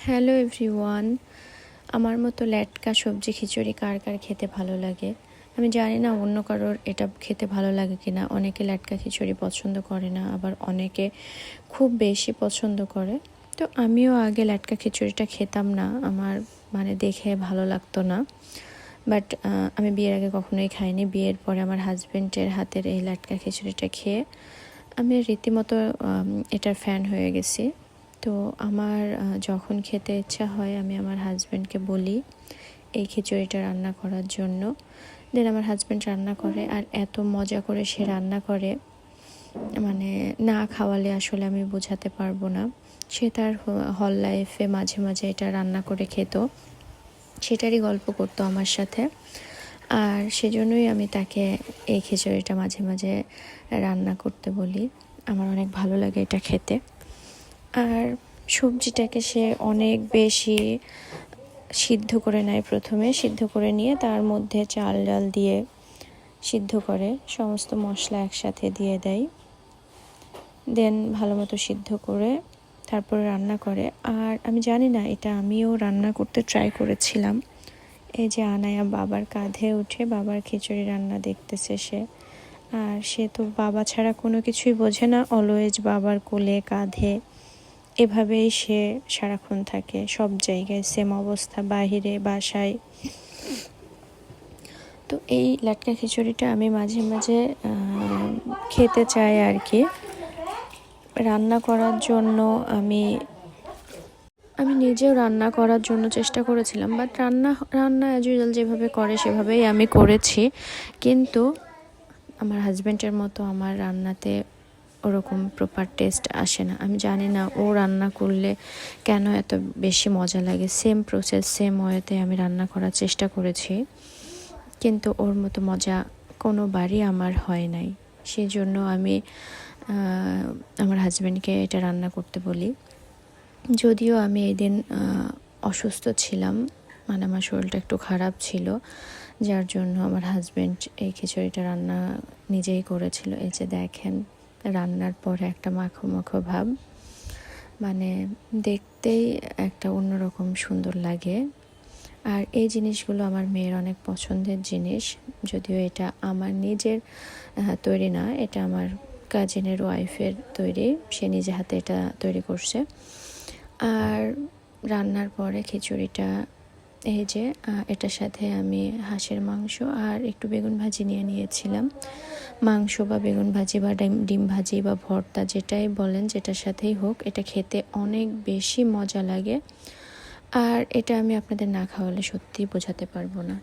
Hello everyone. আমার মতো ল্যাটকা সবজি খিচুড়ি কার কার খেতে ভালো লাগে? আমি জানি না অন্য কারোর এটা খেতে ভালো লাগে কি না। অনেকে ল্যাটকা খিচুড়ি পছন্দ করে না, আবার অনেকে খুব বেশি পছন্দ করে। তো আমিও আগে ল্যাটকা খিচুড়িটা খেতাম না, আমার দেখে ভালো লাগতো না। বাট আমি বিয়ের আগে কখনোই খাইনি। বিয়ের পরে আমার হাজব্যান্ডের হাতের এই ল্যাটকা খিচুড়িটা খেয়ে আমি রীতিমতো এটার ফ্যান হয়ে গেছি। তো আমার যখন খেতে ইচ্ছা হয় আমি আমার হাজব্যান্ডকে বলি এই খিচুড়িটা রান্না করার জন্য। দেন আমার হাজব্যান্ড রান্না করে, আর এত মজা করে সে রান্না করে, না খাওয়ালে আসলে আমি বোঝাতে পারবো না। সে তার হল লাইফে মাঝে মাঝে এটা রান্না করে খেত, সেটারই গল্প করতো আমার সাথে। আর সেজন্যই আমি তাকে এই খিচুড়িটা মাঝে মাঝে রান্না করতে বলি। আমার অনেক ভালো লাগে এটা খেতে। আর সবজিটাকে সে অনেক বেশি সিদ্ধ করে নেয়, প্রথমে সিদ্ধ করে নিয়ে তার মধ্যে চাল ডাল দিয়ে সিদ্ধ করে, সমস্ত মশলা একসাথে দিয়ে দেয়। দেন ভালো মতো সিদ্ধ করে তারপরে রান্না করে। আর আমি জানি না, এটা আমিও রান্না করতে ট্রাই করেছিলাম। এই যে আনায়া বাবার কাঁধে উঠে বাবার খিচুড়ি রান্না দেখতেছে সে। আর সে তো বাবা ছাড়া কোনো কিছুই বোঝে না, অলওয়েজ বাবার কোলে কাঁধে, এভাবেই সে সারাক্ষণ থাকে। সব জায়গায় সেম অবস্থা, বাহিরে বাসায়। তো এই লাটকা খিচুড়িটা আমি মাঝে মাঝে খেতে চাই আর কি। রান্না করার জন্য আমি নিজেও রান্না করার জন্য চেষ্টা করেছিলাম, বাট রান্না অ্যাজ ইউজুয়াল যেভাবে করে সেভাবেই আমি করেছি। কিন্তু আমার হাজব্যান্ডের মতো আমার রান্নাতে ওরকম প্রপার টেস্ট আসে না। আমি জানি না ও রান্না করলে কেন এত বেশি মজা লাগে। সেম প্রসেস, সেম ওয়েতে আমি রান্না করার চেষ্টা করেছি, কিন্তু ওর মতো মজা কোনোবারই আমার হয় নাই। সেই জন্য আমি আমার হাজব্যান্ডকে এটা রান্না করতে বলি। যদিও আমি এই দিন অসুস্থ ছিলাম, আমার শরীরটা একটু খারাপ ছিল, যার জন্য আমার হাজব্যান্ড এই খিচুড়িটা রান্না নিজেই করেছিল। এই যে দেখেন, রান্নার পরে একটা মাখো মাখো ভাব, দেখতেই একটা অন্যরকম সুন্দর লাগে। আর এই জিনিসগুলো আমার মেয়ের অনেক পছন্দের জিনিস। যদিও এটা আমার নিজের তৈরি না, এটা আমার কাজিনের ওয়াইফের তৈরি, সে নিজে হাতে এটা তৈরি করছে। আর রান্নার পরে খিচুড়িটা, এই যে এটার সাথে আমি হাঁসের মাংস আর একটু বেগুন ভাজি নিয়েছিলাম। মাংস বা বেগুন ভাজি বা ডিম ভাজি বা ভর্তা, যেটাই বলেন, যেটার সাথেই হোক, এটা খেতে অনেক বেশি মজা লাগে। আর এটা আমি আপনাদের না খাওয়ালে সত্যিই বোঝাতে পারবো না।